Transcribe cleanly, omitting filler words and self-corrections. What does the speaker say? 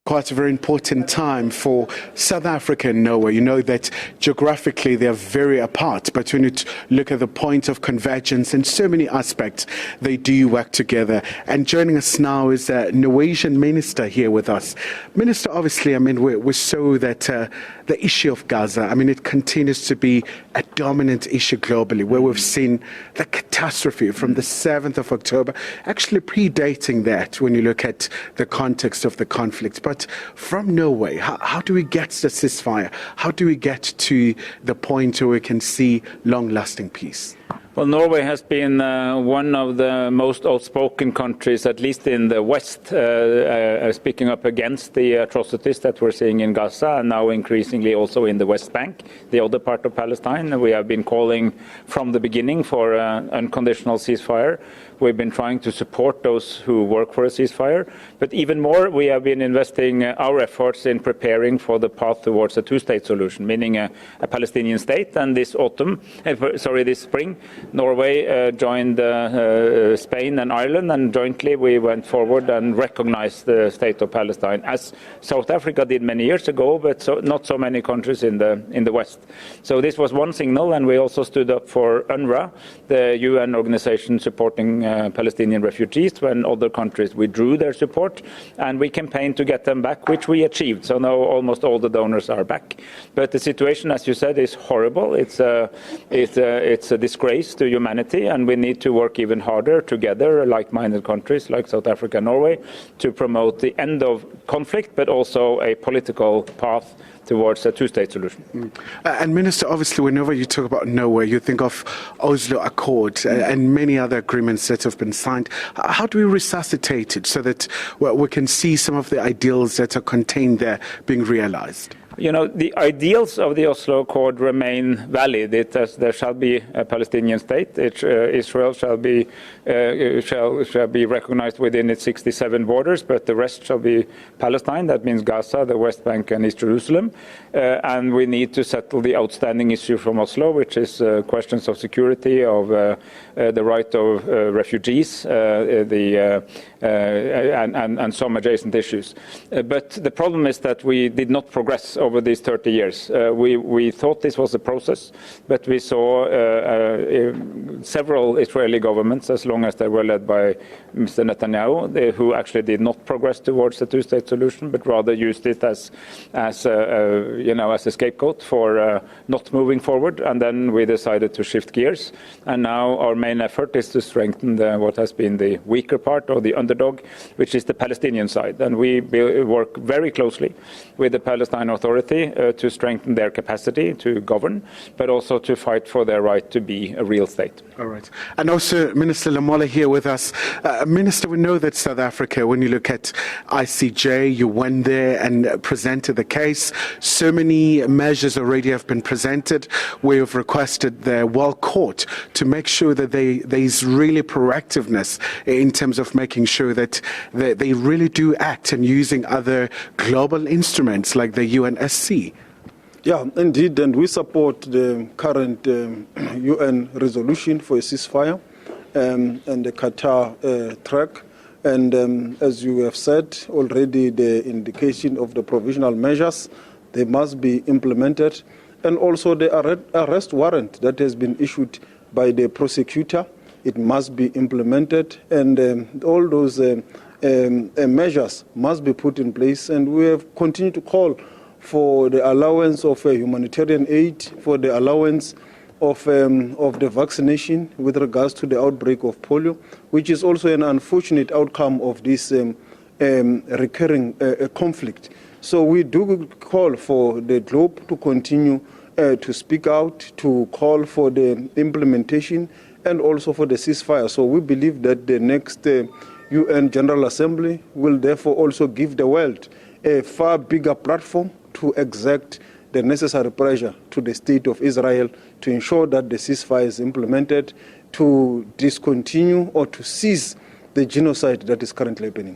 Quite a very important time for South Africa and Norway. You know that geographically they are very apart, but when you look at the point of convergence in so many aspects, they do work together. And joining us now is a Norwegian minister here with us. Minister, obviously, we saw that the issue of Gaza, it continues to be a dominant issue globally, where we've seen the catastrophe from the 7th of October, actually predating that when you look at the context of the conflict. But from Norway, how do we get the ceasefire? How do we get to the point where we can see long-lasting peace? Well, Norway has been one of the most outspoken countries, at least in the West, speaking up against the atrocities that we're seeing in Gaza, and now increasingly also in the West Bank, the other part of Palestine. We have been calling from the beginning for unconditional ceasefire. We've been trying to support those who work for a ceasefire. But even more, we have been investing our efforts in preparing for the path towards a two-state solution, meaning a Palestinian state. And this spring, Norway joined Spain and Ireland, and jointly we went forward and recognized the state of Palestine, as South Africa did many years ago, but not so many countries in the West. So this was one signal, and we also stood up for UNRWA, the UN organization supporting Palestinian refugees, when other countries withdrew their support, and we campaigned to get them back, which we achieved. So now almost all the donors are back. But the situation, as you said, is horrible. It's a disgrace to humanity, and we need to work even harder together, like-minded countries like South Africa and Norway, to promote the end of conflict, but also a political path towards a two-state solution. And Minister, obviously, whenever you talk about Norway, you think of Oslo Accord and many other agreements that have been signed. How do we resuscitate it so that we can see some of the ideals that are contained there being realized? You know, the ideals of the Oslo Accord remain valid. There shall be a Palestinian state. Israel shall be recognized within its 67 borders, but the rest shall be Palestine. That means Gaza, the West Bank, and East Jerusalem. And we need to settle the outstanding issue from Oslo, which is questions of security, of the right of refugees, and some adjacent issues. But the problem is that we did not progress over these 30 years. We thought this was a process, but we saw several Israeli governments, as long as they were led by Mr. Netanyahu, who actually did not progress towards a two-state solution, but rather used it as a scapegoat for not moving forward. And then we decided to shift gears. And now our main effort is to strengthen what has been the weaker part, or the underdog, which is the Palestinian side. And we work very closely with the Palestine Authority to strengthen their capacity to govern, but also to fight for their right to be a real state. All right. And also, Minister Lamola here with us. Minister, we know that South Africa, when you look at ICJ, you went there and presented the case. So many measures already have been presented. We have requested the World Court to make sure that there is really proactiveness in terms of making sure that they really do act and using other global instruments like the UNSC. Yeah, indeed, and we support the current UN resolution for a ceasefire and the Qatar track. And as you have said already, the indication of the provisional measures, they must be implemented. And also the arrest warrant that has been issued by the prosecutor, it must be implemented. And all those measures must be put in place. And we have continued to call for the allowance of humanitarian aid, for the allowance of the vaccination with regards to the outbreak of polio, which is also an unfortunate outcome of this recurring conflict. So we do call for the globe to continue to speak out, to call for the implementation, and also for the ceasefire. So we believe that the next UN General Assembly will therefore also give the world a far bigger platform to exert the necessary pressure to the state of Israel to ensure that the ceasefire is implemented, to discontinue or to cease the genocide that is currently happening.